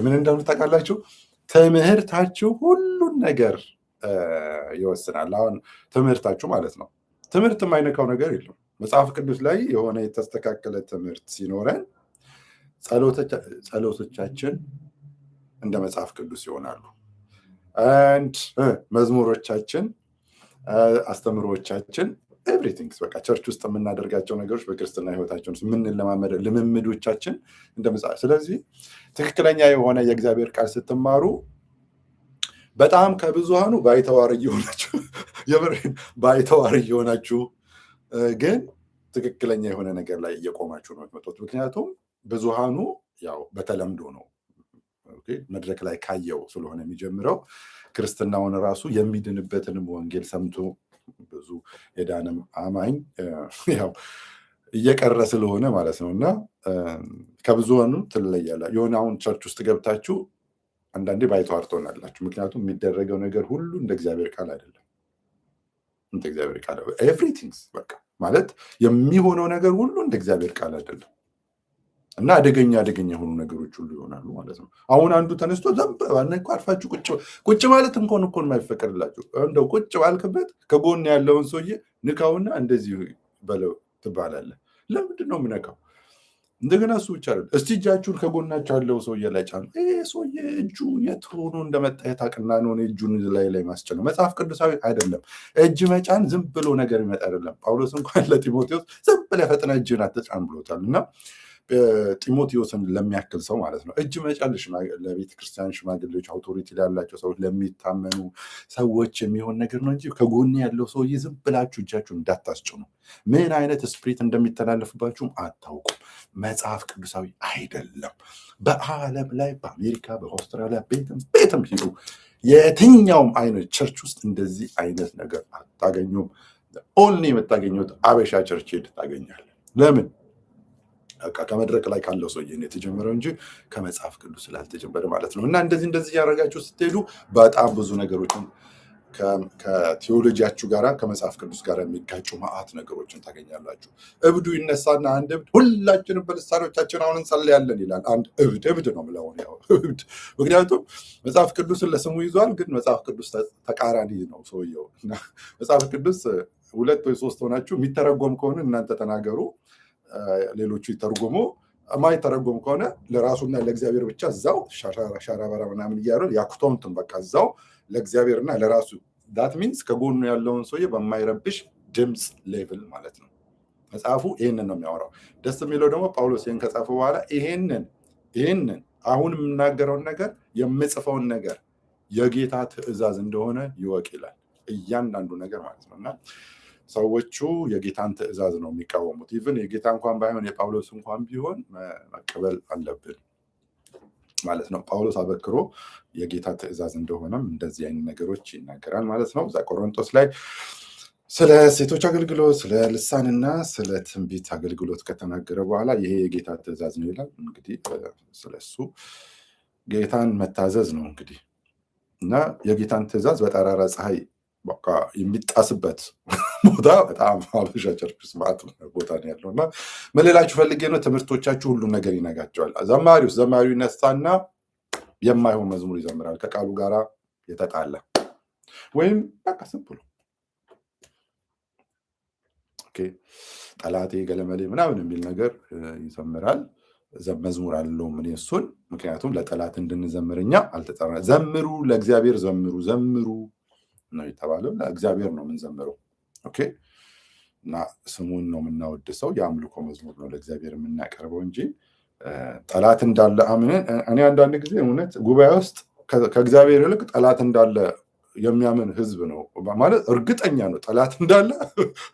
ምን እንደሆነ ታውቃላችሁ? ትምህርታችሁ ሁሉን ነገር ይወስናል። አሁን ትምህርታችሁ ማለት ነው። ትምህርት የማይነካው ነገር የለም። መጽሐፍ ቅዱስ ላይ የሆነ የተስተካከለ ትምህርት ሲኖረን ጸሎቶቻችን እንደ መጽሐፍ ቅዱስ ይሆናሉ። አንድ መዝሙሮቻችን፣ አስተምሮቻችን፣ ኤቭሪቲንግ በቃ ቸርች ውስጥ የምናደርጋቸው ነገሮች በክርስትና ህይወታችን ውስጥ የምንለማመደ ልምምዶቻችን እንደ መጽሐፍ። ስለዚህ ትክክለኛ የሆነ የእግዚአብሔር ቃል ስትማሩ በጣም ከብዙሃኑ ባይተዋር እየሆናችሁ ግን ትክክለኛ የሆነ ነገር ላይ እየቆማችሁ ነው የምትመጡት። ምክንያቱም ብዙሃኑ ያው በተለምዶ ነው መድረክ ላይ ካየው ስለሆነ የሚጀምረው ክርስትናውን ራሱ የሚድንበትንም ወንጌል ሰምቶ ብዙ የዳንም አማኝ ያው እየቀረ ስለሆነ ማለት ነው። እና ከብዙሃኑ ትለያላችሁ። የሆነ አሁን ቸርች ውስጥ ገብታችሁ አንዳንዴ ባይተዋር ትሆናላችሁ። ምክንያቱም የሚደረገው ነገር ሁሉ እንደ እግዚአብሔር ቃል አይደለም። እንደ እግዚአብሔር ቃል ኤቭሪቲንግ በቃ ማለት የሚሆነው ነገር ሁሉ እንደ እግዚአብሔር ቃል አይደለም እና አደገኛ የሆኑ ነገሮች ሁሉ ይሆናሉ ማለት ነው። አሁን አንዱ ተነስቶ ዘንበባና እኮ አርፋችሁ ቁጭ ማለት እንኳን የማይፈቀድላችሁ እንደው ቁጭ ባልክበት ከጎን ያለውን ሰውዬ ንካውና እንደዚህ በለው ትባላለህ። ለምንድን ነው የምነካው? እንደገና እሱ ብቻ አይደለም፣ እስቲ እጃችሁን ከጎናቸው ያለው ሰውዬ ላይ ጫኑ። ሰውዬ እጁ የት ሆኖ እንደመጣ የታቅና ነው እጁን ላይ ማስጨነው መጽሐፍ ቅዱሳዊ አይደለም። እጅ መጫን ዝም ብሎ ነገር ይመጣ አይደለም። ጳውሎስ እንኳን ለጢሞቴዎስ ዝም ብለህ ፈጥነህ እጅህን አትጫን ብሎታል። እና ጢሞቴዎስን ለሚያክል ሰው ማለት ነው እጅ መጫን ለቤተ ክርስቲያን ሽማግሌዎች፣ አውቶሪቲ ላላቸው ሰዎች፣ ለሚታመኑ ሰዎች የሚሆን ነገር ነው እንጂ ከጎን ያለው ሰውዬ ዝም ብላችሁ እጃችሁን እንዳታስጭኑ። ምን አይነት ስፕሪት እንደሚተላለፍባችሁም አታውቁም። መጽሐፍ ቅዱሳዊ አይደለም። በዓለም ላይ በአሜሪካ፣ በአውስትራሊያ ቤትም ሂዱ የትኛውም አይነት ቸርች ውስጥ እንደዚህ አይነት ነገር አታገኙም። ኦንሊ የምታገኙት አበሻ ቸርች ሄድ ታገኛለህ። ለምን? ከመድረክ ላይ ካለው ሰውዬ ነው የተጀመረው እንጂ ከመጽሐፍ ቅዱስ ስላልተጀመረ ማለት ነው። እና እንደዚህ እያደረጋችሁ ስትሄዱ በጣም ብዙ ነገሮችን ከቴዎሎጂያችሁ ጋራ ከመጽሐፍ ቅዱስ ጋር የሚጋጩ መዓት ነገሮችን ታገኛላችሁ። እብዱ ይነሳና አንድ እብድ ሁላችንም በልሳኖቻችን አሁን እንጸልያለን ይላል። አንድ እብድ ነው የምለው እብድ። ምክንያቱም መጽሐፍ ቅዱስን ለስሙ ይዟል፣ ግን መጽሐፍ ቅዱስ ተቃራኒ ነው ሰውየው። መጽሐፍ ቅዱስ 2 ወይ 3 ሆናችሁ የሚተረጎም ከሆነ እናንተ ተናገሩ፣ ሌሎቹ ይተርጎሙ። የማይተረጎም ከሆነ ለራሱና ለእግዚአብሔር ብቻ እዛው ሻራባራ ምናምን እያሉ ያኩቶንትን በቃ እዛው ለእግዚአብሔርና ለራሱ ዳት ሚንስ ከጎኑ ያለውን ሰውዬ በማይረብሽ ድምፅ ሌቭል ማለት ነው። መጽሐፉ ይህንን ነው የሚያወራው። ደስ የሚለው ደግሞ ጳውሎስ ይህን ከጻፈ በኋላ ይህንን አሁን የምናገረውን ነገር የምጽፈውን ነገር የጌታ ትእዛዝ እንደሆነ ይወቅ ይላል። እያንዳንዱ ነገር ማለት ነው። እና ሰዎቹ የጌታን ትእዛዝ ነው የሚቃወሙት። ኢቭን የጌታ እንኳን ባይሆን የጳውሎስ እንኳን ቢሆን መቀበል አለብን ማለት ነው። ጳውሎስ አበክሮ የጌታ ትእዛዝ እንደሆነም እንደዚህ አይነት ነገሮች ይናገራል ማለት ነው። እዛ ቆሮንቶስ ላይ ስለ ሴቶች አገልግሎት፣ ስለ ልሳንና ስለ ትንቢት አገልግሎት ከተናገረ በኋላ ይሄ የጌታ ትእዛዝ ነው ይላል። እንግዲህ ስለሱ ጌታን መታዘዝ ነው እንግዲህ እና የጌታን ትእዛዝ በጠራራ ፀሐይ በቃ የሚጣስበት ቦታ በጣም ሀበሻ ቸርች ስማት ቦታ ነው ያለው። እና ምን ልላችሁ ፈልጌ ነው፣ ትምህርቶቻችሁ ሁሉ ነገር ይነጋቸዋል። ዘማሪው ይነሳና የማይሆን መዝሙር ይዘምራል፣ ከቃሉ ጋር የተጣላ ወይም በቃ ስም ብሎ ጠላቴ ገለመሌ ምናምን የሚል ነገር ይዘምራል። መዝሙር አለው ምን እሱን፣ ምክንያቱም ለጠላት እንድንዘምርኛ አልተጠራ። ዘምሩ ለእግዚአብሔር ዘምሩ ነው የተባለው። ለእግዚአብሔር ነው የምንዘምረው። ኦኬ። እና ስሙን ነው የምናወድሰው። የአምልኮ መዝሙር ነው ለእግዚአብሔር የምናቀርበው እንጂ ጠላት እንዳለ አምነን። እኔ አንዳንድ ጊዜ እውነት ጉባኤ ውስጥ ከእግዚአብሔር ይልቅ ጠላት እንዳለ የሚያምን ህዝብ ነው ማለት እርግጠኛ ነው። ጠላት እንዳለ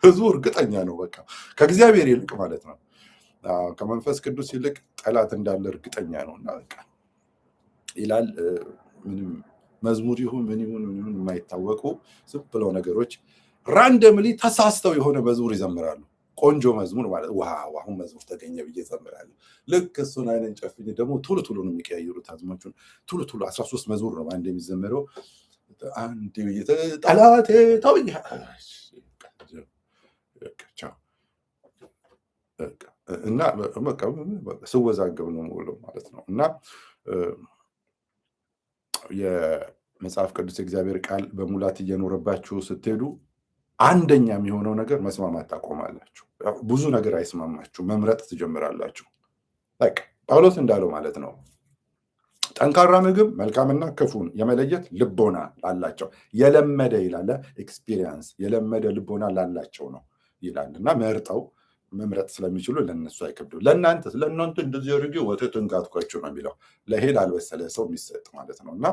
ህዝቡ እርግጠኛ ነው። በቃ ከእግዚአብሔር ይልቅ ማለት ነው። ከመንፈስ ቅዱስ ይልቅ ጠላት እንዳለ እርግጠኛ ነው። እና በቃ ይላል ምንም መዝሙር ይሁን ምን ይሁን የማይታወቁ ዝም ብለው ነገሮች ራንደምሊ ተሳስተው የሆነ መዝሙር ይዘምራሉ። ቆንጆ መዝሙር ማለት ዋው አሁን መዝሙር ተገኘ ብዬ ዘምራለሁ። ልክ እሱን አይነን ጨፍኝ ደግሞ ቱሉ ነው የሚቀያየሩት አዝማቹን። ቱሉ 13 መዝሙር ነው አንድ የሚዘምረው። አንድ ጠላቴ ተውኝ እና በቃ ስወዛገብ ነው ማለት ነው። እና የመጽሐፍ ቅዱስ የእግዚአብሔር ቃል በሙላት እየኖረባችሁ ስትሄዱ አንደኛ የሚሆነው ነገር መስማማት ታቆማላችሁ። ብዙ ነገር አይስማማችሁ፣ መምረጥ ትጀምራላችሁ። በቃ ጳውሎስ እንዳለው ማለት ነው። ጠንካራ ምግብ መልካምና ክፉን የመለየት ልቦና ላላቸው የለመደ ይላል፣ ኤክስፒሪየንስ የለመደ ልቦና ላላቸው ነው ይላል። እና መርጠው መምረጥ ስለሚችሉ ለነሱ አይከብዱ። ለእናንተ እንደዚህ አድርጌ ወተትን ጋትኳችሁ ነው የሚለው፣ ለሄ ላልበሰለ ሰው የሚሰጥ ማለት ነው። እና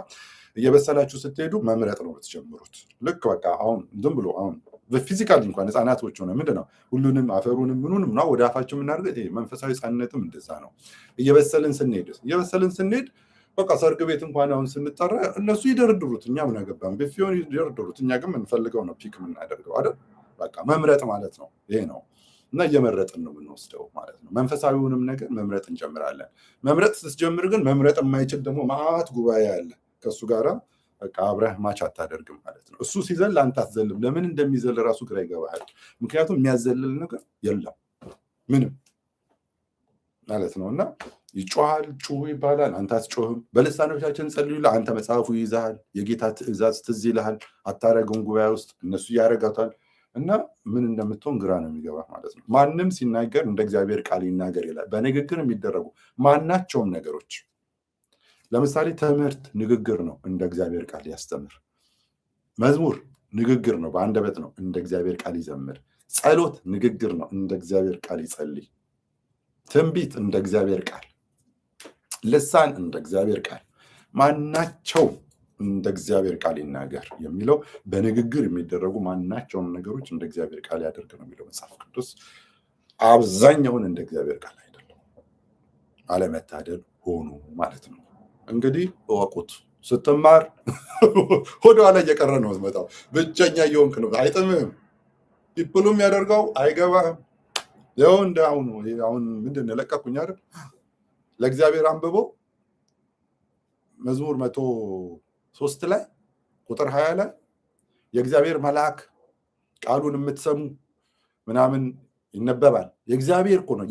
እየበሰላችሁ ስትሄዱ መምረጥ ነው የምትጀምሩት። ልክ በቃ አሁን ዝም ብሎ አሁን በፊዚካሊ እንኳን ህፃናቶች ሆነ ምንድን ነው ሁሉንም አፈሩንም ምኑንም ነው ወደ አፋቸው የምናደርገው። መንፈሳዊ ህፃንነትም እንደዛ ነው። እየበሰልን ስንሄድ በቃ ሰርግ ቤት እንኳን አሁን ስንጠራ እነሱ ይደርድሩት፣ እኛ ምን አገባን፣ ቢሆን ይደርድሩት፣ እኛ ግን የምንፈልገው ነው ፒክ የምናደርገው አይደል? በቃ መምረጥ ማለት ነው ይሄ ነው። እና እየመረጥን ነው የምንወስደው ማለት ነው። መንፈሳዊውንም ነገር መምረጥ እንጀምራለን። መምረጥ ስትጀምር ግን መምረጥ የማይችል ደግሞ መዓት ጉባኤ አለ። ከእሱ ጋር በቃ አብረህ ማች አታደርግም ማለት ነው። እሱ ሲዘል አንተ አትዘልም። ለምን እንደሚዘል ራሱ ግራ ይገባሃል። ምክንያቱም የሚያዘልል ነገር የለም ምንም ማለት ነው። እና ይጮሃል፣ ጩሁ ይባላል፣ አንተ አትጮህም። በልሳኖቻችን ጸልዩ ይላል፣ አንተ መጽሐፉ ይይዛል። የጌታ ትእዛዝ ትዝ ይልሃል፣ አታረገውም። ጉባኤ ውስጥ እነሱ ያረጋታል። እና ምን እንደምትሆን ግራ ነው የሚገባ ማለት ነው። ማንም ሲናገር እንደ እግዚአብሔር ቃል ይናገር ይላል። በንግግር የሚደረጉ ማናቸውም ነገሮች፣ ለምሳሌ ትምህርት ንግግር ነው፣ እንደ እግዚአብሔር ቃል ያስተምር። መዝሙር ንግግር ነው፣ በአንደበት ነው፣ እንደ እግዚአብሔር ቃል ይዘምር። ጸሎት ንግግር ነው፣ እንደ እግዚአብሔር ቃል ይጸልይ። ትንቢት እንደ እግዚአብሔር ቃል፣ ልሳን እንደ እግዚአብሔር ቃል፣ ማናቸው እንደ እግዚአብሔር ቃል ይናገር የሚለው በንግግር የሚደረጉ ማናቸውም ነገሮች እንደ እግዚአብሔር ቃል ያደርግ ነው የሚለው መጽሐፍ ቅዱስ። አብዛኛውን እንደ እግዚአብሔር ቃል አይደለም፣ አለመታደል ሆኑ ማለት ነው። እንግዲህ እወቁት። ስትማር ወደኋላ እየቀረ ነው የምትመጣው። ብቸኛ እየሆንክ ነው። አይጥምህም። ፒፕሉም ያደርገው አይገባህም። ያው እንደ አሁን ምንድን ነው ለቀኩኝ አይደል? ለእግዚአብሔር አንብቦ መዝሙር 103 ላይ ቁጥር 20 ላይ የእግዚአብሔር መልአክ ቃሉን የምትሰሙ ምናምን ይነበባል። የእግዚአብሔር እኮ ነው።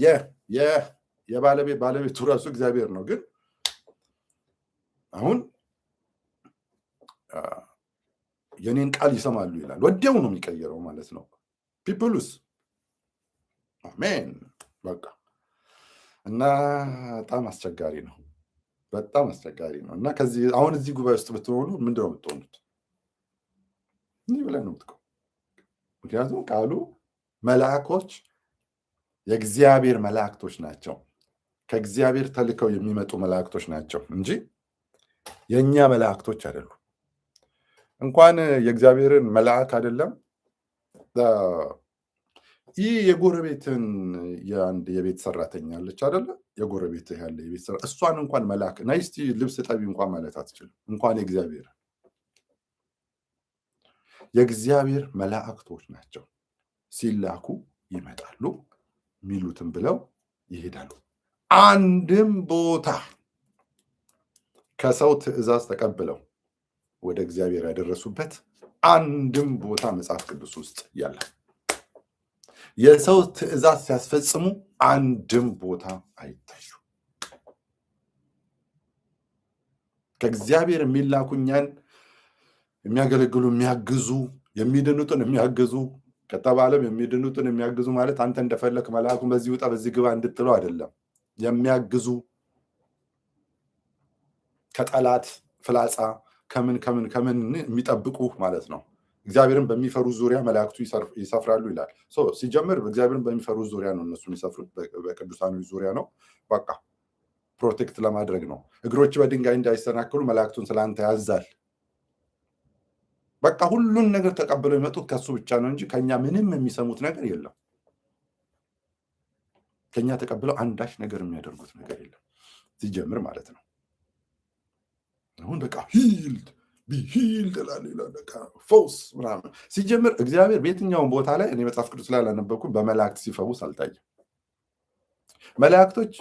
ባለቤቱ ራሱ እግዚአብሔር ነው። ግን አሁን የኔን ቃል ይሰማሉ ይላል። ወዲያው ነው የሚቀየረው ማለት ነው። ፒፕሉስ አሜን በቃ። እና በጣም አስቸጋሪ ነው፣ በጣም አስቸጋሪ ነው። እና ከዚህ አሁን እዚህ ጉባኤ ውስጥ ብትሆኑ ምንድነው የምትሆኑት? እንዲህ ብለን ነው የምትቀው። ምክንያቱም ቃሉ መላእኮች የእግዚአብሔር መላእክቶች ናቸው፣ ከእግዚአብሔር ተልከው የሚመጡ መላእክቶች ናቸው እንጂ የእኛ መላእክቶች አይደሉም። እንኳን የእግዚአብሔርን መልአክ አይደለም ይህ የጎረቤትን የአንድ የቤት ሰራተኛ አለች አይደለ? የጎረቤት ያለ የቤት ሰራ እሷን እንኳን መልአክ ነይ እስቲ ልብስ ጠቢ እንኳን ማለት አትችልም። እንኳን የእግዚአብሔር መላእክቶች ናቸው። ሲላኩ ይመጣሉ፣ ሚሉትን ብለው ይሄዳሉ። አንድም ቦታ ከሰው ትእዛዝ ተቀብለው ወደ እግዚአብሔር ያደረሱበት አንድም ቦታ መጽሐፍ ቅዱስ ውስጥ ያለ የሰው ትእዛዝ ሲያስፈጽሙ አንድም ቦታ አይታዩ። ከእግዚአብሔር የሚላኩ እኛን የሚያገለግሉ የሚያግዙ፣ የሚድኑትን የሚያግዙ ከተባለም የሚድኑትን የሚያግዙ ማለት አንተ እንደፈለክ መልአኩን በዚህ ውጣ በዚህ ግባ እንድትለው አይደለም። የሚያግዙ ከጠላት ፍላጻ ከምን የሚጠብቁ ማለት ነው። እግዚአብሔርን በሚፈሩ ዙሪያ መላእክቱ ይሰፍራሉ ይላል። ሲጀምር እግዚአብሔርን በሚፈሩ ዙሪያ ነው እነሱ የሚሰፍሩት፣ በቅዱሳኖች ዙሪያ ነው። በቃ ፕሮቴክት ለማድረግ ነው። እግሮች በድንጋይ እንዳይሰናክሉ መላእክቱን ስለአንተ ያዛል። በቃ ሁሉን ነገር ተቀብለው የመጡት ከሱ ብቻ ነው እንጂ ከኛ ምንም የሚሰሙት ነገር የለም። ከኛ ተቀብለው አንዳች ነገር የሚያደርጉት ነገር የለም ሲጀምር ማለት ነው። አሁን በቃ ሂልድ ፈውስ ምናምን ሲጀምር እግዚአብሔር በየትኛውን ቦታ ላይ እኔ መጽሐፍ ቅዱስ ላይ አላነበብኩም በመላእክት ሲፈውስ አልታየም። መላእክቶች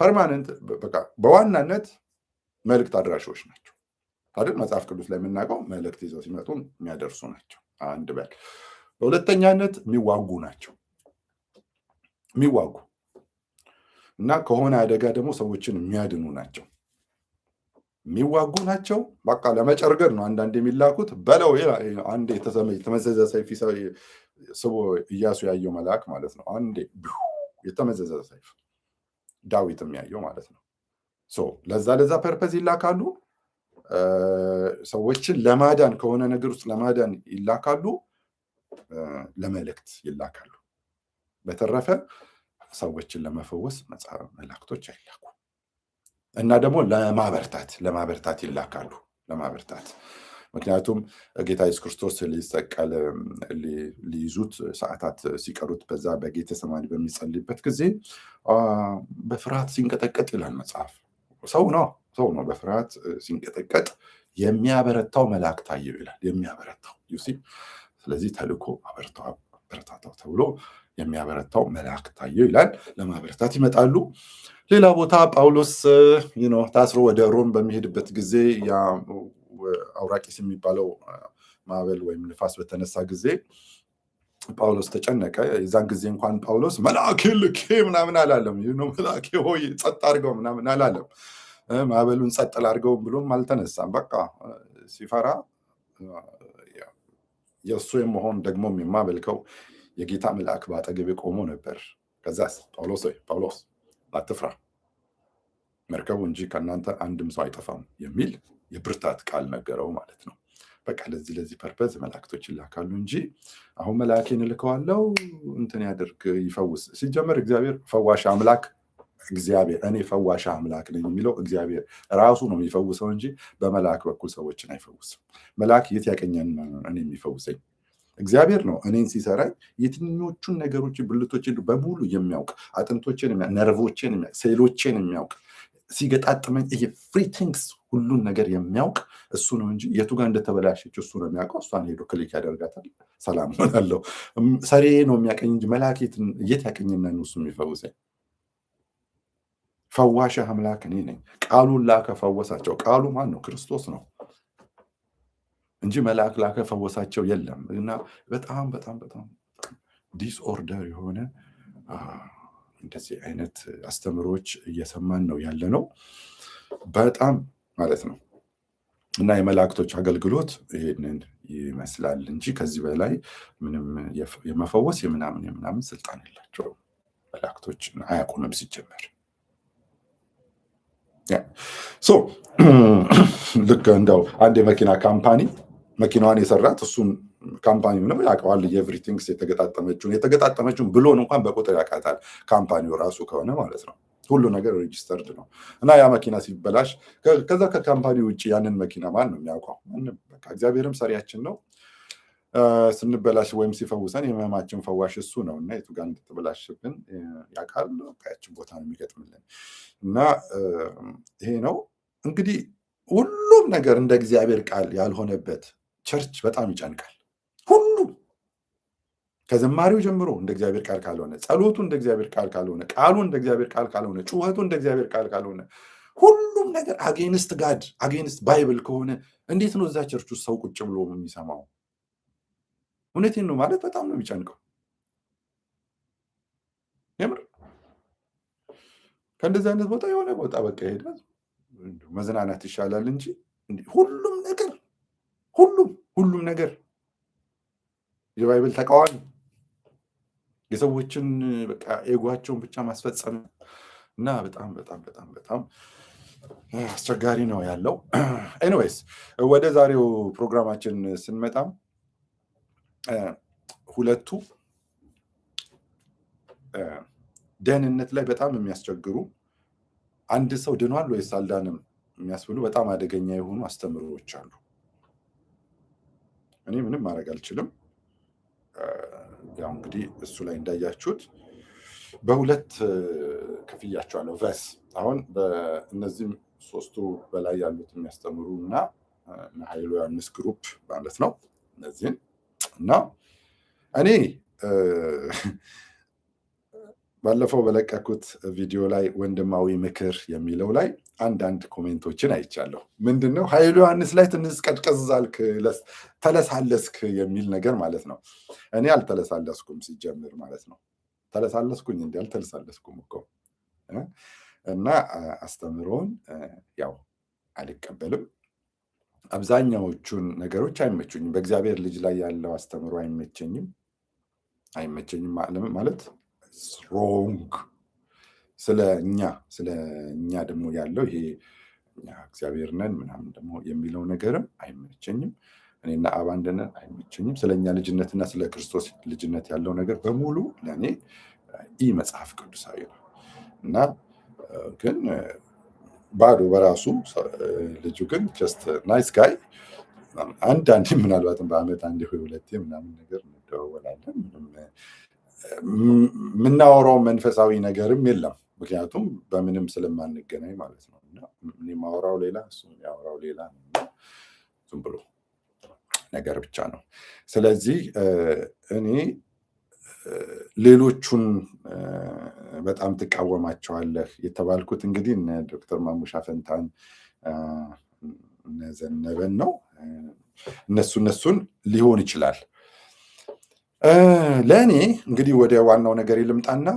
ፐርማነንት በቃ በዋናነት መልእክት አድራሾች ናቸው አይደል? መጽሐፍ ቅዱስ ላይ የምናውቀው መልእክት ይዘው ሲመጡ የሚያደርሱ ናቸው። አንድ በል በሁለተኛነት የሚዋጉ ናቸው። እና ከሆነ አደጋ ደግሞ ሰዎችን የሚያድኑ ናቸው። የሚዋጉ ናቸው። በቃ ለመጨርገድ ነው አንዳንድ የሚላኩት በለው። አንዴ የተመዘዘ ሰይፍ ስቦ ኢያሱ ያየው መልአክ ማለት ነው። አንዴ የተመዘዘ ሰይፍ ዳዊት የሚያየው ማለት ነው። ለዛ ፐርፐዝ ይላካሉ። ሰዎችን ለማዳን ከሆነ ነገር ውስጥ ለማዳን ይላካሉ፣ ለመልእክት ይላካሉ። በተረፈ ሰዎችን ለመፈወስ መላእክቶች አይላኩ። እና ደግሞ ለማበርታት ይላካሉ። ለማበርታት ምክንያቱም ጌታ ኢየሱስ ክርስቶስ ሊሰቀል ሊይዙት ሰዓታት ሲቀሩት በዛ በጌቴሰማኒ በሚጸልይበት ጊዜ በፍርሃት ሲንቀጠቀጥ ይላል መጽሐፍ። ሰው ነው በፍርሃት ሲንቀጠቀጥ የሚያበረታው መልአክ ታየው ይላል። የሚያበረታው ዩሲ። ስለዚህ ተልኮ አበረታታው ተብሎ የሚያበረታው መልአክ ታየው ይላል። ለማበረታት ይመጣሉ። ሌላ ቦታ ጳውሎስ ታስሮ ወደ ሮም በሚሄድበት ጊዜ ያ አውራቂስ የሚባለው ማዕበል ወይም ንፋስ በተነሳ ጊዜ ጳውሎስ ተጨነቀ። የዛን ጊዜ እንኳን ጳውሎስ መልአክ ልኬ ምናምን አላለም። መልአክ ሆይ ጸጥ አድርገው ምናምን አላለም። ማዕበሉን ጸጥ አድርገው ብሎም አልተነሳም። በቃ ሲፈራ የእሱ የመሆን ደግሞ የማመልከው የጌታ መልአክ በአጠገቤ ቆሞ ነበር። ከዛስ ጳውሎስ አትፍራ፣ መርከቡ እንጂ ከእናንተ አንድም ሰው አይጠፋም የሚል የብርታት ቃል ነገረው ማለት ነው። በቃ ለዚህ ፐርፐዝ መላእክቶች ይላካሉ እንጂ አሁን መልአኬን እልከዋለሁ እንትን ያደርግ ይፈውስ። ሲጀመር እግዚአብሔር ፈዋሽ አምላክ እኔ ፈዋሽ አምላክ ነኝ የሚለው እግዚአብሔር ራሱ ነው የሚፈውሰው እንጂ በመልአክ በኩል ሰዎችን አይፈውስም። መልአክ የት ያቀኛል እኔ የሚፈውሰኝ? እግዚአብሔር ነው እኔን ሲሰራኝ የትኞቹን ነገሮች ብልቶችን በሙሉ የሚያውቅ፣ አጥንቶችን የሚያውቅ፣ ነርቮችን የሚያውቅ፣ ሴሎችን የሚያውቅ፣ ሲገጣጥመኝ ኤቭሪቲንግስ ሁሉን ነገር የሚያውቅ እሱ ነው እንጂ የቱ ጋር እንደተበላሸች እሱ ነው የሚያውቀው። እሷን ሄዶ ክሊክ ያደርጋታል፣ ሰላም ሆናለሁ። ሰሬ ነው የሚያቀኝ እንጂ መልአክ የት ያቀኝና ነው እሱ የሚፈውሰኝ? ፈዋሽ አምላክ እኔ ነኝ። ቃሉን ላከ ፈወሳቸው። ቃሉ ማን ነው? ክርስቶስ ነው እንጂ መልአክ ላከ ፈወሳቸው የለም። እና በጣም በጣም በጣም ዲስኦርደር የሆነ እንደዚህ አይነት አስተምሮች እየሰማን ነው ያለ ነው በጣም ማለት ነው። እና የመላእክቶች አገልግሎት ይሄንን ይመስላል እንጂ ከዚህ በላይ ምንም የመፈወስ የምናምን ስልጣን የላቸውም። መላእክቶች አያውቁንም ሲጀመር። ልክ እንደው አንድ የመኪና ካምፓኒ መኪናዋን የሰራት እሱን ካምፓኒ ምንም ያውቀዋል። የኤቭሪቲንግስ የተገጣጠመችውን ብሎን እንኳን በቁጥር ያውቃታል ካምፓኒው ራሱ ከሆነ ማለት ነው። ሁሉ ነገር ሬጂስተርድ ነው። እና ያ መኪና ሲበላሽ ከዛ ከካምፓኒ ውጭ ያንን መኪና ማን ነው የሚያውቀው? በቃ እግዚአብሔርም ሰሪያችን ነው። ስንበላሽ ወይም ሲፈውሰን የህመማችን ፈዋሽ እሱ ነው እና የቱ ጋር እንድትበላሽብን ያውቃል። ያችን ቦታ ነው የሚገጥምልን። እና ይሄ ነው እንግዲህ ሁሉም ነገር እንደ እግዚአብሔር ቃል ያልሆነበት ቸርች በጣም ይጨንቃል። ሁሉም ከዝማሬው ጀምሮ እንደ እግዚአብሔር ቃል ካልሆነ፣ ጸሎቱ እንደ እግዚአብሔር ቃል ካልሆነ፣ ቃሉ እንደ እግዚአብሔር ቃል ካልሆነ፣ ጩኸቱ እንደ እግዚአብሔር ቃል ካልሆነ፣ ሁሉም ነገር አጌንስት ጋድ አጌንስት ባይብል ከሆነ እንዴት ነው እዛ ቸርች ውስጥ ሰው ቁጭ ብሎ የሚሰማው? እውነቴን ነው ማለት በጣም ነው የሚጨንቀው። የምር ከእንደዚህ አይነት ቦታ የሆነ ቦታ በቃ ይሄዳል መዝናናት ይሻላል እንጂ ሁሉም ነገር የባይብል ተቃዋሚ የሰዎችን በቃ ኤጓቸውን ብቻ ማስፈጸም እና በጣም በጣም በጣም በጣም አስቸጋሪ ነው ያለው። ኤኒዌይስ ወደ ዛሬው ፕሮግራማችን ስንመጣ ሁለቱ ደህንነት ላይ በጣም የሚያስቸግሩ አንድ ሰው ድኗል ወይስ አልዳንም የሚያስብሉ በጣም አደገኛ የሆኑ አስተምሮዎች አሉ። እኔ ምንም ማድረግ አልችልም። ያው እንግዲህ እሱ ላይ እንዳያችሁት በሁለት ከፍያቸዋለሁ። ቨስ አሁን በእነዚህም ሶስቱ በላይ ያሉት የሚያስተምሩ እና ኃይሉ ዮሐንስ ግሩፕ ማለት ነው እነዚህን እና እኔ ባለፈው በለቀኩት ቪዲዮ ላይ ወንድማዊ ምክር የሚለው ላይ አንዳንድ ኮሜንቶችን አይቻለሁ። ምንድነው ኃይሉ ዮሐንስ ላይ ትንሽ ቀዝቀዝዛልክ ተለሳለስክ የሚል ነገር ማለት ነው። እኔ አልተለሳለስኩም ሲጀምር ማለት ነው። ተለሳለስኩኝ እንዴ? አልተለሳለስኩም እኮ እና አስተምሮን ያው አልቀበልም። አብዛኛዎቹን ነገሮች አይመቹኝም። በእግዚአብሔር ልጅ ላይ ያለው አስተምሮ አይመቸኝም ማለት ሮንግ። ስለ እኛ ደግሞ ያለው ይሄ እኛ እግዚአብሔር ነን ምናምን ደግሞ የሚለው ነገርም አይመቸኝም። እኔና አብ አንድ ነን አይመቸኝም። ስለ እኛ ልጅነትና ስለ ክርስቶስ ልጅነት ያለው ነገር በሙሉ ለእኔ ኢ መጽሐፍ ቅዱሳዊ ነው እና ግን ባዶ በራሱ ልጁ ግን ጀስት ናይስ ጋይ። አንዳንዴ ምናልባትም በአመት አንዴ ወይ ሁለቴ ምናምን ነገር እንደዋወላለን። የምናወራው መንፈሳዊ ነገርም የለም፣ ምክንያቱም በምንም ስለማንገናኝ ማለት ነው። እና እኔ ማወራው ሌላ እሱ ያወራው ሌላ ዝም ብሎ ነገር ብቻ ነው። ስለዚህ እኔ ሌሎቹን በጣም ትቃወማቸዋለህ የተባልኩት እንግዲህ እነ ዶክተር ማሙሻ ፈንታን ዘነበን ነው። እነሱን ሊሆን ይችላል። ለእኔ እንግዲህ ወደ ዋናው ነገር ልምጣና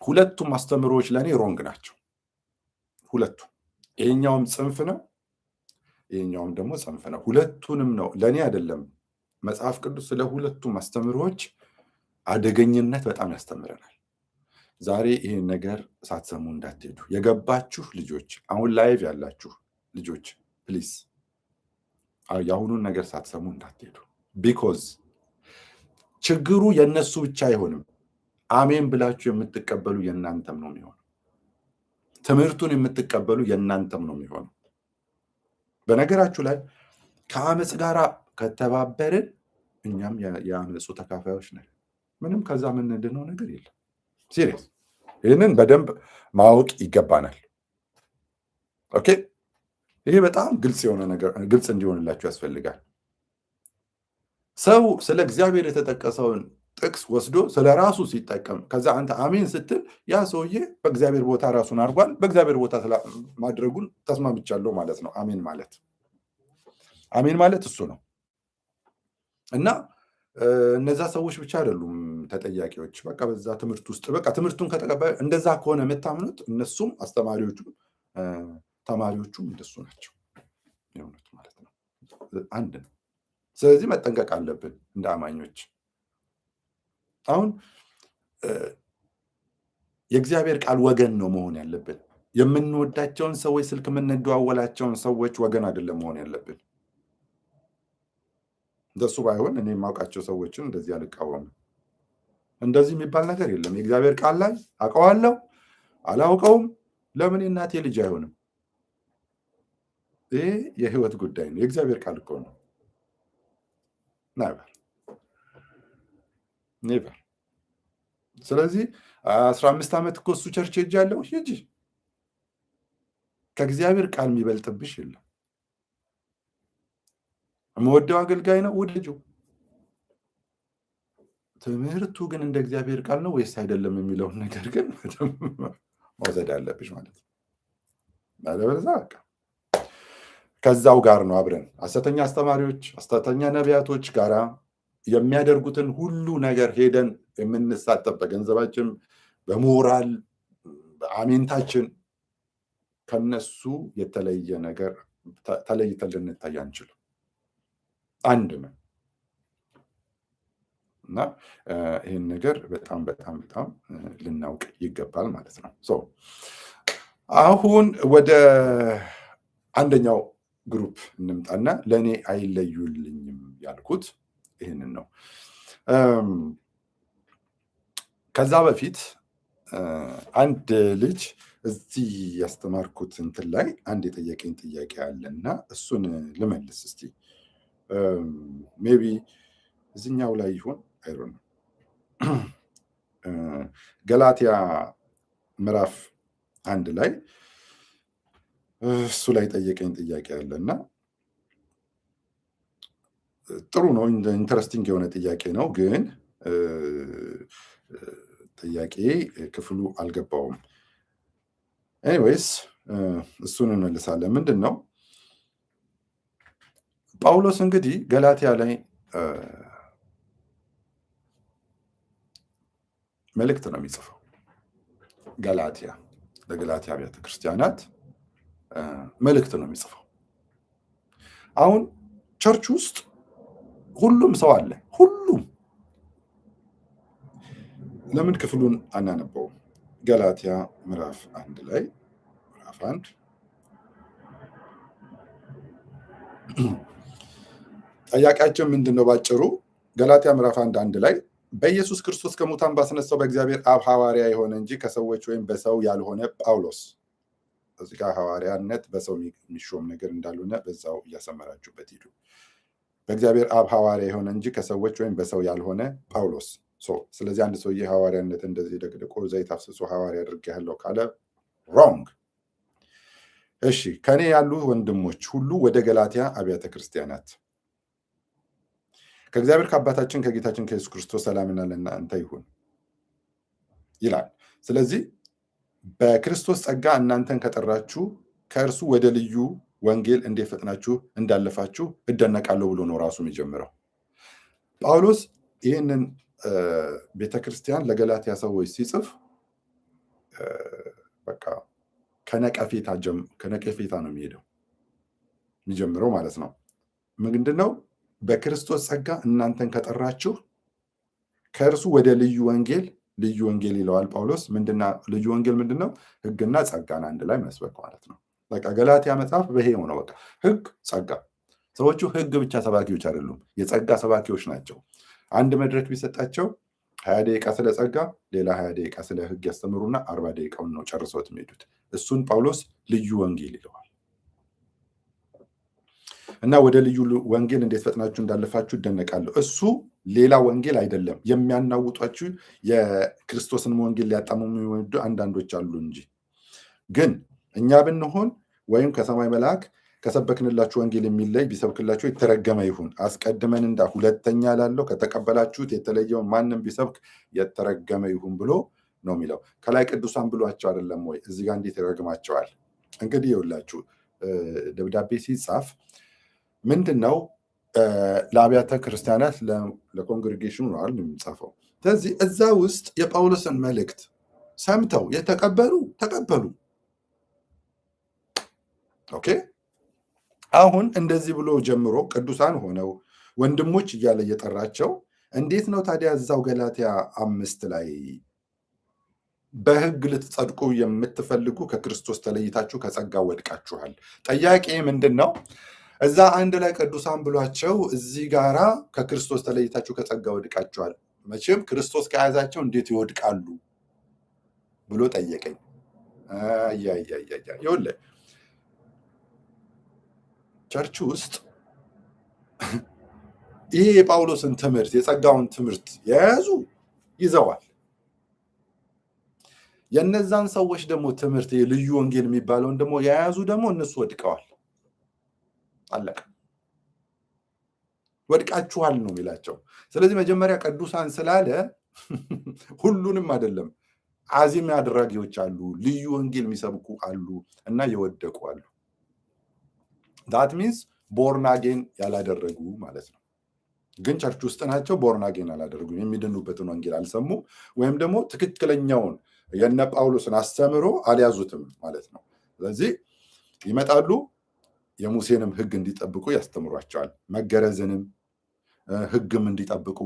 ሁለቱም አስተምሮዎች ለእኔ ሮንግ ናቸው። ሁለቱም፣ ይሄኛውም ጽንፍ ነው፣ ይሄኛውም ደግሞ ጽንፍ ነው። ሁለቱንም ነው ለእኔ አይደለም። መጽሐፍ ቅዱስ ስለ ሁለቱም አስተምሮዎች አደገኝነት በጣም ያስተምረናል። ዛሬ ይህን ነገር ሳትሰሙ እንዳትሄዱ። የገባችሁ ልጆች፣ አሁን ላይቭ ያላችሁ ልጆች ፕሊዝ የአሁኑን ነገር ሳትሰሙ እንዳትሄዱ። ቢኮዝ ችግሩ የእነሱ ብቻ አይሆንም። አሜን ብላችሁ የምትቀበሉ የእናንተም ነው የሚሆነው። ትምህርቱን የምትቀበሉ የእናንተም ነው የሚሆነው። በነገራችሁ ላይ ከአመፅ ጋር ከተባበርን እኛም የአመፁ ተካፋዮች ነን። ምንም ከዛ የምንድነው ነገር የለም። ሲሪየስ፣ ይህንን በደንብ ማወቅ ይገባናል። ኦኬ፣ ይሄ በጣም ግልጽ የሆነ ነገር፣ ግልጽ እንዲሆንላችሁ ያስፈልጋል። ሰው ስለ እግዚአብሔር የተጠቀሰውን ጥቅስ ወስዶ ስለ ራሱ ሲጠቀም ከዛ አንተ አሜን ስትል ያ ሰውዬ በእግዚአብሔር ቦታ ራሱን አድርጓል። በእግዚአብሔር ቦታ ማድረጉን ተስማምቻለሁ ማለት ነው። አሜን ማለት እሱ ነው። እና እነዛ ሰዎች ብቻ አይደሉም ተጠያቂዎች። በቃ በዛ ትምህርት ውስጥ በቃ ትምህርቱን ከተቀበለ እንደዛ ከሆነ የምታምኑት እነሱም አስተማሪዎቹም ተማሪዎቹም እንደሱ ናቸው የሆኑት ማለት ነው። አንድ ነው። ስለዚህ መጠንቀቅ አለብን እንደ አማኞች። አሁን የእግዚአብሔር ቃል ወገን ነው መሆን ያለብን። የምንወዳቸውን ሰዎች፣ ስልክ የምንደዋወላቸውን ሰዎች ወገን አይደለም መሆን ያለብን። እንደሱ ባይሆን እኔ የማውቃቸው ሰዎችን እንደዚህ አልቃወምም። እንደዚህ የሚባል ነገር የለም። የእግዚአብሔር ቃል ላይ አውቀዋለሁ አላውቀውም፣ ለምን የእናቴ ልጅ አይሆንም? ይሄ የህይወት ጉዳይ ነው። የእግዚአብሔር ቃል እኮ ነው። ኔቨር። ስለዚህ 15 ዓመት እኮ እሱ ቸርች ሄጃለሁ። ሂጂ፣ ከእግዚአብሔር ቃል የሚበልጥብሽ የለም። የምወደው አገልጋይ ነው፣ ውደጂው። ትምህርቱ ግን እንደ እግዚአብሔር ቃል ነው ወይስ አይደለም የሚለውን ነገር ግን መውሰድ አለብሽ ማለት ነው። አለበለዚያ በቃ ከዛው ጋር ነው አብረን ሐሰተኛ አስተማሪዎች፣ ሐሰተኛ ነቢያቶች ጋራ የሚያደርጉትን ሁሉ ነገር ሄደን የምንሳተፍ በገንዘባችን፣ በሞራል፣ በአሜንታችን ከነሱ የተለየ ነገር ተለይተን ልንታይ አንችልም። አንድ ነው እና ይህን ነገር በጣም በጣም በጣም ልናውቅ ይገባል ማለት ነው። አሁን ወደ አንደኛው ግሩፕ እንምጣና ለእኔ አይለዩልኝም ያልኩት ይህንን ነው። ከዛ በፊት አንድ ልጅ እዚህ ያስተማርኩት እንትን ላይ አንድ የጠየቀኝ ጥያቄ አለና እሱን ልመልስ እስቲ። ሜቢ እዚኛው ላይ ይሆን አይሮን። ገላትያ ምዕራፍ 1 ላይ እሱ ላይ ጠየቀኝ ጥያቄ አለና ጥሩ ነው፣ ኢንተረስቲንግ የሆነ ጥያቄ ነው። ግን ጥያቄ ክፍሉ አልገባውም። ኤኒዌይስ እሱን እንመልሳለን። ምንድን ነው ጳውሎስ እንግዲህ ገላትያ ላይ መልእክት ነው የሚጽፈው። ገላትያ ለገላትያ አብያተ ክርስቲያናት መልእክት ነው የሚጽፈው። አሁን ቸርች ውስጥ ሁሉም ሰው አለ። ሁሉም ለምን ክፍሉን አናነበውም? ገላትያ ምዕራፍ 1 ላይ ምዕራፍ 1 ጥያቄያቸው ምንድነው? ባጭሩ ገላትያ ምዕራፍ 1 ላይ በኢየሱስ ክርስቶስ ከሙታን ባስነሳው በእግዚአብሔር አብ ሐዋርያ የሆነ እንጂ ከሰዎች ወይም በሰው ያልሆነ ጳውሎስ። እዚህ ጋር ሐዋርያነት በሰው የሚሾም ነገር እንዳልሆነ በዛው እያሰመራችሁበት ሂዱ። በእግዚአብሔር አብ ሐዋርያ የሆነ እንጂ ከሰዎች ወይም በሰው ያልሆነ ጳውሎስ። ስለዚህ አንድ ሰውዬ ሐዋርያነት እንደዚህ ደግድቆ ዘይት አፍስሶ ሐዋርያ አድርጌያለሁ ካለ ሮንግ። እሺ፣ ከኔ ያሉ ወንድሞች ሁሉ ወደ ገላትያ አብያተ ክርስቲያናት ከእግዚአብሔር ከአባታችን ከጌታችን ከኢየሱስ ክርስቶስ ሰላምና ለእናንተ ይሁን ይላል። ስለዚህ በክርስቶስ ጸጋ እናንተን ከጠራችሁ ከእርሱ ወደ ልዩ ወንጌል እንዴት ፈጥናችሁ እንዳለፋችሁ እደነቃለሁ ብሎ ነው ራሱ የሚጀምረው። ጳውሎስ ይህንን ቤተክርስቲያን ለገላትያ ሰዎች ሲጽፍ በቃ ከነቀፌታ ነው የሚጀምረው ማለት ነው። ምንድነው? በክርስቶስ ጸጋ እናንተን ከጠራችሁ ከእርሱ ወደ ልዩ ወንጌል ይለዋል ጳውሎስ። ልዩ ወንጌል ምንድነው? ሕግና ጸጋን አንድ ላይ መስበክ ማለት ነው። በቃ ገላትያ መጽሐፍ በይሄ ነው። በቃ ሕግ፣ ጸጋ። ሰዎቹ ሕግ ብቻ ሰባኪዎች አይደሉም፣ የጸጋ ሰባኪዎች ናቸው። አንድ መድረክ ቢሰጣቸው 20 ደቂቃ ስለ ጸጋ፣ ሌላ 20 ደቂቃ ስለ ሕግ ያስተምሩና 40 ደቂቃውን ነው ጨርሰውት የሚሄዱት። እሱን ጳውሎስ ልዩ ወንጌል ይለዋል። እና ወደ ልዩ ወንጌል እንዴት ፈጥናችሁ እንዳለፋችሁ እደነቃለሁ። እሱ ሌላ ወንጌል አይደለም። የሚያናውጧችሁ የክርስቶስን ወንጌል ሊያጣምሙ የሚወዱ አንዳንዶች አሉ እንጂ። ግን እኛ ብንሆን ወይም ከሰማይ መልአክ ከሰበክንላችሁ ወንጌል የሚለይ ቢሰብክላችሁ የተረገመ ይሁን። አስቀድመን ሁለተኛ ላለው ከተቀበላችሁት የተለየውን ማንም ቢሰብክ የተረገመ ይሁን ብሎ ነው የሚለው። ከላይ ቅዱሳን ብሏቸው አይደለም ወይ? እዚህ ጋር እንዴት ይረግማቸዋል? እንግዲህ ይኸውላችሁ ደብዳቤ ሲጻፍ ምንድን ነው ለአብያተ ክርስቲያናት ለኮንግሪጌሽኑ ነው የሚጻፈው። ስለዚህ እዛ ውስጥ የጳውሎስን መልእክት ሰምተው የተቀበሉ ተቀበሉ። ኦኬ። አሁን እንደዚህ ብሎ ጀምሮ ቅዱሳን ሆነው ወንድሞች እያለ እየጠራቸው እንዴት ነው ታዲያ እዛው ገላትያ 5 ላይ በሕግ ልትጸድቁ የምትፈልጉ ከክርስቶስ ተለይታችሁ ከጸጋ ወድቃችኋል? ጥያቄ ምንድን ነው? እዛ አንድ ላይ ቅዱሳን ብሏቸው እዚህ ጋራ ከክርስቶስ ተለይታችሁ ከጸጋ ወድቃችኋል። መቼም ክርስቶስ ከያዛቸው እንዴት ይወድቃሉ ብሎ ጠየቀኝ። ይኸውልህ ቸርች ውስጥ ይሄ የጳውሎስን ትምህርት የጸጋውን ትምህርት የያዙ ይዘዋል። የነዛን ሰዎች ደግሞ ትምህርት ልዩ ወንጌል የሚባለውን ደግሞ የያዙ ደግሞ እነሱ ወድቀዋል። አለቀ። ወድቃችኋል ነው የሚላቸው። ስለዚህ መጀመሪያ ቅዱሳን ስላለ ሁሉንም አይደለም። አዚም አድራጊዎች አሉ፣ ልዩ ወንጌል የሚሰብኩ አሉ እና የወደቁ አሉ። ዳት ሚንስ ቦርናጌን ያላደረጉ ማለት ነው። ግን ቸርች ውስጥ ናቸው፣ ቦርናጌን አላደረጉም፣ የሚድኑበትን ወንጌል አልሰሙም፣ ወይም ደግሞ ትክክለኛውን የነ ጳውሎስን አስተምሮ አልያዙትም ማለት ነው። ስለዚህ ይመጣሉ፣ የሙሴንም ሕግ እንዲጠብቁ ያስተምሯቸዋል። መገረዝንም ሕግም እንዲጠብቁ።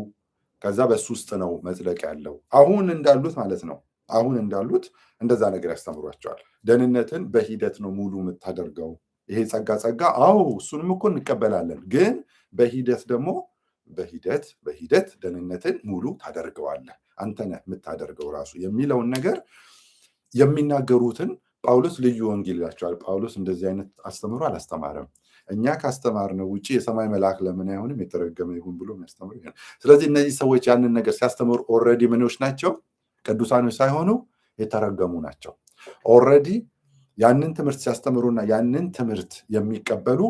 ከዛ በሱ ውስጥ ነው መጽደቅ ያለው። አሁን እንዳሉት ማለት ነው። አሁን እንዳሉት እንደዛ ነገር ያስተምሯቸዋል። ደህንነትን በሂደት ነው ሙሉ የምታደርገው። ይሄ ጸጋ አዎ እሱንም እኮ እንቀበላለን። ግን በሂደት ደግሞ በሂደት ደህንነትን ሙሉ ታደርገዋለህ። አንተ ነህ የምታደርገው ራሱ የሚለውን ነገር የሚናገሩትን ጳውሎስ ልዩ ወንጌል ይላቸዋል። ጳውሎስ እንደዚህ አይነት አስተምሮ አላስተማረም። እኛ ካስተማርነው ውጭ የሰማይ መልአክ ለምን አይሆንም? የተረገመ ይሁን ብሎ የሚያስተምሩ ይሆናል። ስለዚህ እነዚህ ሰዎች ያንን ነገር ሲያስተምሩ ኦልሬዲ ምኖች ናቸው? ቅዱሳኖች ሳይሆኑ የተረገሙ ናቸው። ኦልሬዲ ያንን ትምህርት ሲያስተምሩና ያንን ትምህርት የሚቀበሉ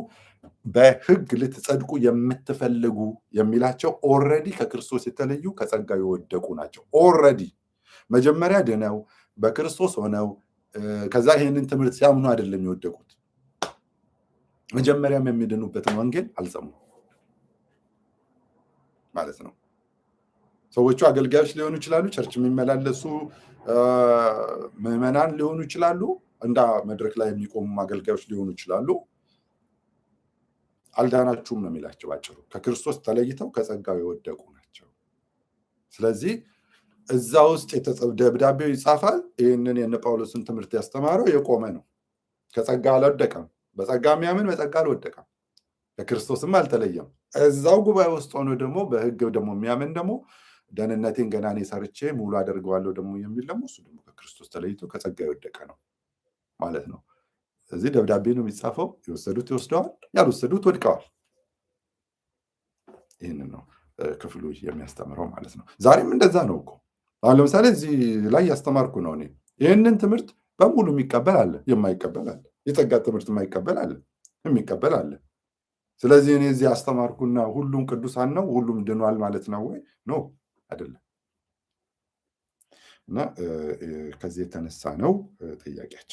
በሕግ ልትጸድቁ የምትፈልጉ የሚላቸው ኦልሬዲ ከክርስቶስ የተለዩ ከጸጋ የወደቁ ናቸው። ኦልሬዲ መጀመሪያ ድነው በክርስቶስ ሆነው ከዛ ይሄንን ትምህርት ሲያምኑ አይደለም የወደቁት። መጀመሪያም የሚድኑበትን ወንጌል አልሰሙም ማለት ነው። ሰዎቹ አገልጋዮች ሊሆኑ ይችላሉ፣ ቸርች የሚመላለሱ ምዕመናን ሊሆኑ ይችላሉ። እንዳ መድረክ ላይ የሚቆሙ አገልጋዮች ሊሆኑ ይችላሉ። አልዳናችሁም ነው የሚላቸው ባጭሩ። ከክርስቶስ ተለይተው ከጸጋው የወደቁ ናቸው። ስለዚህ እዛ ውስጥ ደብዳቤው ይጻፋል። ይህንን የነ ጳውሎስን ትምህርት ያስተማረው የቆመ ነው። ከጸጋ አልወደቀም። በጸጋ የሚያምን በጸጋ አልወደቀም፣ ከክርስቶስም አልተለየም። እዛው ጉባኤ ውስጥ ሆኖ ደግሞ በሕግ ደግሞ የሚያምን ደግሞ ደህንነቴን ገና እኔ ሰርቼ ሙሉ አደርገዋለሁ ደግሞ የሚል ደግሞ እሱ ደግሞ ከክርስቶስ ተለይቶ ከጸጋ የወደቀ ነው ማለት ነው። ስለዚህ ደብዳቤ ነው የሚጻፈው። የወሰዱት ይወስደዋል፣ ያልወሰዱት ወድቀዋል። ይህንን ነው ክፍሉ የሚያስተምረው ማለት ነው። ዛሬም እንደዛ ነው እኮ። አሁን ለምሳሌ እዚህ ላይ ያስተማርኩ ነው እኔ። ይህንን ትምህርት በሙሉ የሚቀበል አለ፣ የማይቀበል አለ። የጸጋ ትምህርት የማይቀበል አለ፣ የሚቀበል አለ። ስለዚህ እኔ እዚህ አስተማርኩና ሁሉም ቅዱሳን ነው ሁሉም ድኗል ማለት ነው ወይ? ኖ አይደለም። እና ከዚህ የተነሳ ነው ጥያቄያችን።